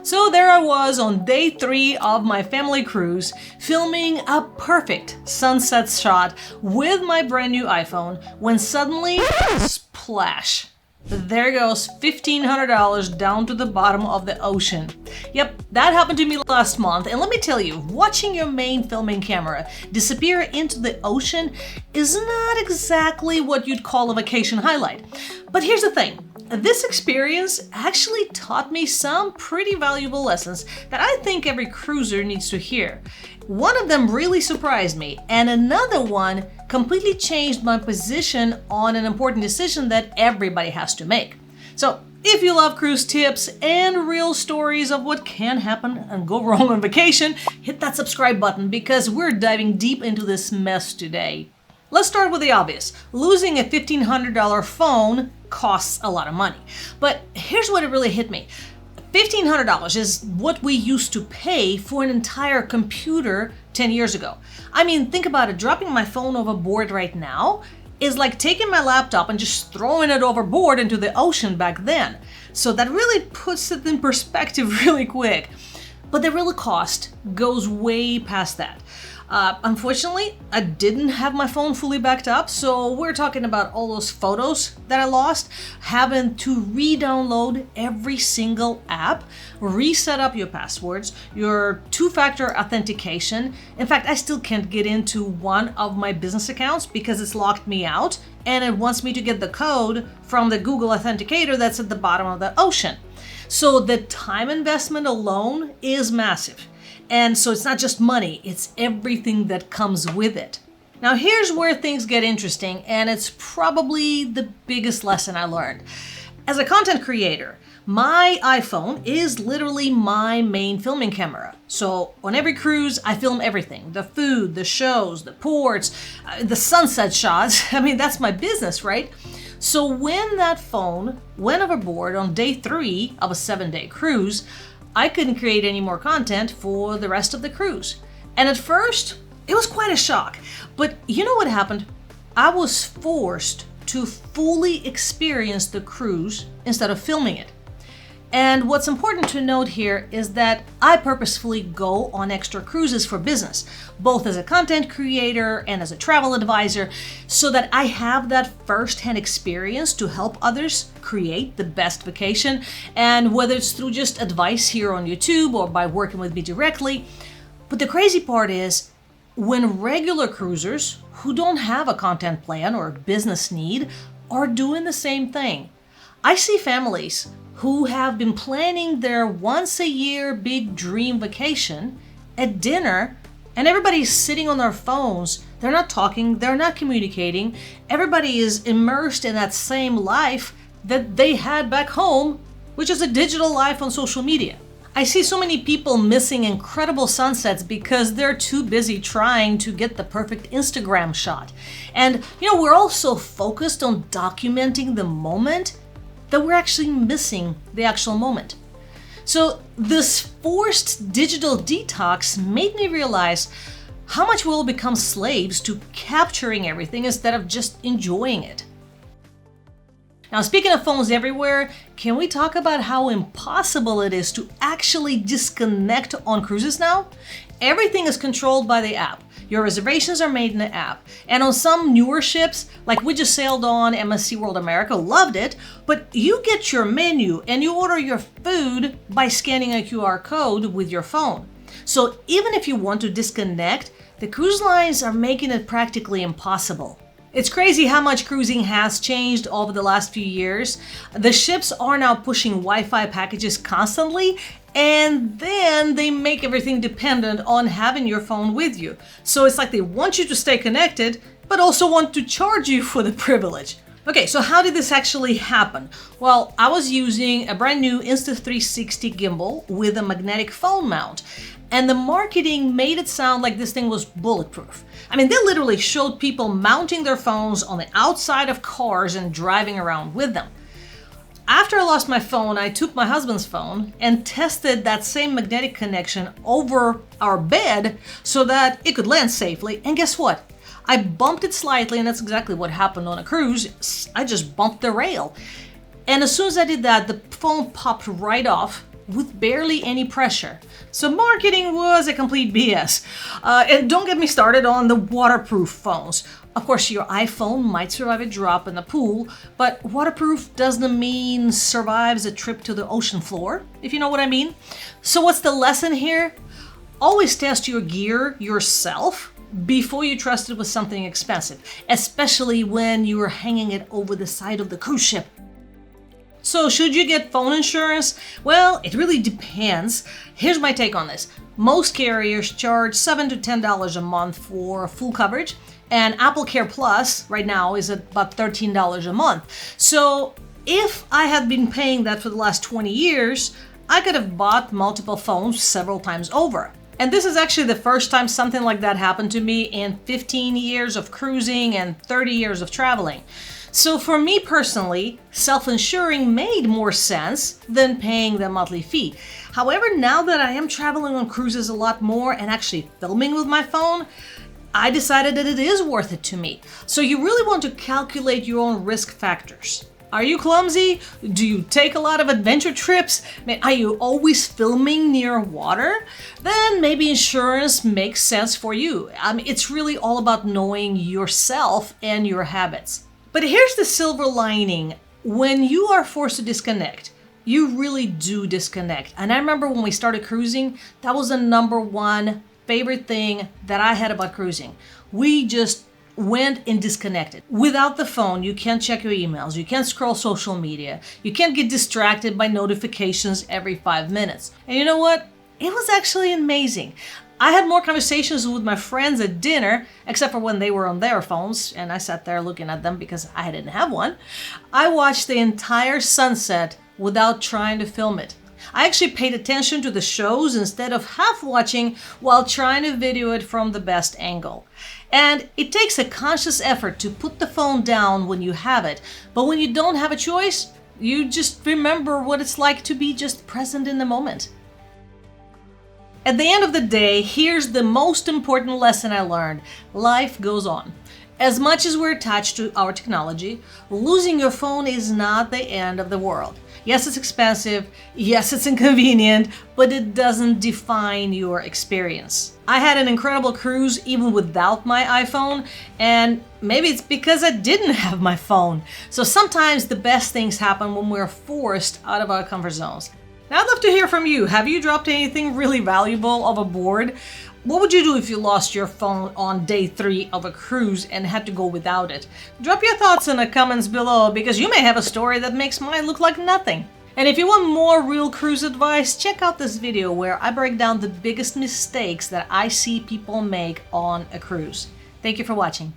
So there I was on day 3 of my family cruise, filming a perfect sunset shot with my brand new iPhone, when suddenly, splash! There goes $1,500 down to the bottom of the ocean. Yep, that happened to me last month, and let me tell you, watching your main filming camera disappear into the ocean is not exactly what you'd call a vacation highlight. But here's the thing. This experience actually taught me some pretty valuable lessons that I think every cruiser needs to hear. One of them really surprised me, and another one completely changed my position on an important decision that everybody has to make. So, if you love cruise tips and real stories of what can happen and go wrong on vacation, hit that subscribe button because we're diving deep into this mess today. Let's start with the obvious. Losing a $1,500 phone costs a lot of money. But here's what it really hit me. $1,500 is what we used to pay for an entire computer 10 years ago. I mean, think about it. Dropping my phone overboard right now is like taking my laptop and just throwing it overboard into the ocean back then. So that really puts it in perspective really quick. But the real cost goes way past that. Unfortunately, I didn't have my phone fully backed up, so we're talking about all those photos that I lost, having to re-download every single app, reset up your passwords, your two-factor authentication. In fact, I still can't get into one of my business accounts because it's locked me out, and it wants me to get the code from the Google Authenticator that's at the bottom of the ocean. So the time investment alone is massive. And so it's not just money, it's everything that comes with it. Now here's where things get interesting, and it's probably the biggest lesson I learned. As a content creator, my iPhone is literally my main filming camera. So on every cruise, I film everything. The food, the shows, the ports, the sunset shots. I mean, that's my business, right? So when that phone went overboard on day 3 of a 7-day cruise, I couldn't create any more content for the rest of the cruise. And at first, it was quite a shock. But you know what happened? I was forced to fully experience the cruise instead of filming it. And what's important to note here is that I purposefully go on extra cruises for business, both as a content creator and as a travel advisor, so that I have that first-hand experience to help others create the best vacation. And whether it's through just advice here on YouTube or by working with me directly. But the crazy part is, when regular cruisers who don't have a content plan or business need are doing the same thing. I see families who have been planning their once-a-year big dream vacation at dinner, and everybody's sitting on their phones. They're not talking, they're not communicating. Everybody is immersed in that same life that they had back home, which is a digital life on social media. I see so many people missing incredible sunsets because they're too busy trying to get the perfect Instagram shot. And, we're all so focused on documenting the moment that we're actually missing the actual moment. So this forced digital detox made me realize how much we'll become slaves to capturing everything instead of just enjoying it. Now, speaking of phones everywhere, can we talk about how impossible it is to actually disconnect on cruises now? Everything is controlled by the app. Your reservations are made in the app. And on some newer ships, like we just sailed on MSC World America, loved it, but you get your menu and you order your food by scanning a QR code with your phone. So even if you want to disconnect, the cruise lines are making it practically impossible. It's crazy how much cruising has changed over the last few years. The ships are now pushing Wi-Fi packages constantly, and then they make everything dependent on having your phone with you. So it's like they want you to stay connected, but also want to charge you for the privilege. Okay, so how did this actually happen? Well, I was using a brand new Insta360 gimbal with a magnetic phone mount, and the marketing made it sound like this thing was bulletproof. I mean, they literally showed people mounting their phones on the outside of cars and driving around with them. After I lost my phone, I took my husband's phone and tested that same magnetic connection over our bed so that it could land safely. And guess what? I bumped it slightly, and that's exactly what happened on a cruise. I just bumped the rail. And as soon as I did that, the phone popped right off, with barely any pressure. So marketing was a complete BS. And don't get me started on the waterproof phones. Of course, your iPhone might survive a drop in the pool, but waterproof doesn't mean survives a trip to the ocean floor, if you know what I mean. So what's the lesson here? Always test your gear yourself before you trust it with something expensive, especially when you are hanging it over the side of the cruise ship. So should you get phone insurance? Well, it really depends. Here's my take on this. Most carriers charge $7 to $10 a month for full coverage, and Apple Care Plus right now is at about $13 a month. So if I had been paying that for the last 20 years, I could have bought multiple phones several times over. And this is actually the first time something like that happened to me in 15 years of cruising and 30 years of traveling. So for me personally, self-insuring made more sense than paying the monthly fee. However, now that I am traveling on cruises a lot more and actually filming with my phone, I decided that it is worth it to me. So you really want to calculate your own risk factors. Are you clumsy? Do you take a lot of adventure trips? Are you always filming near water? Then maybe insurance makes sense for you. It's really all about knowing yourself and your habits. But here's the silver lining. When you are forced to disconnect, you really do disconnect. And I remember when we started cruising, that was the number one favorite thing that I had about cruising. We just went and disconnected. Without the phone, you can't check your emails, you can't scroll social media, you can't get distracted by notifications every 5 minutes. And you know what? It was actually amazing. I had more conversations with my friends at dinner, except for when they were on their phones, and I sat there looking at them because I didn't have one. I watched the entire sunset without trying to film it. I actually paid attention to the shows instead of half watching while trying to video it from the best angle. And it takes a conscious effort to put the phone down when you have it, but when you don't have a choice, you just remember what it's like to be just present in the moment. At the end of the day, here's the most important lesson I learned. Life goes on. As much as we're attached to our technology, losing your phone is not the end of the world. Yes, it's expensive. Yes, it's inconvenient, but it doesn't define your experience. I had an incredible cruise even without my iPhone, and maybe it's because I didn't have my phone. So sometimes the best things happen when we're forced out of our comfort zones. Now I'd love to hear from you. Have you dropped anything really valuable off a board? What would you do if you lost your phone on day 3 of a cruise and had to go without it? Drop your thoughts in the comments below because you may have a story that makes mine look like nothing. And if you want more real cruise advice, check out this video where I break down the biggest mistakes that I see people make on a cruise. Thank you for watching.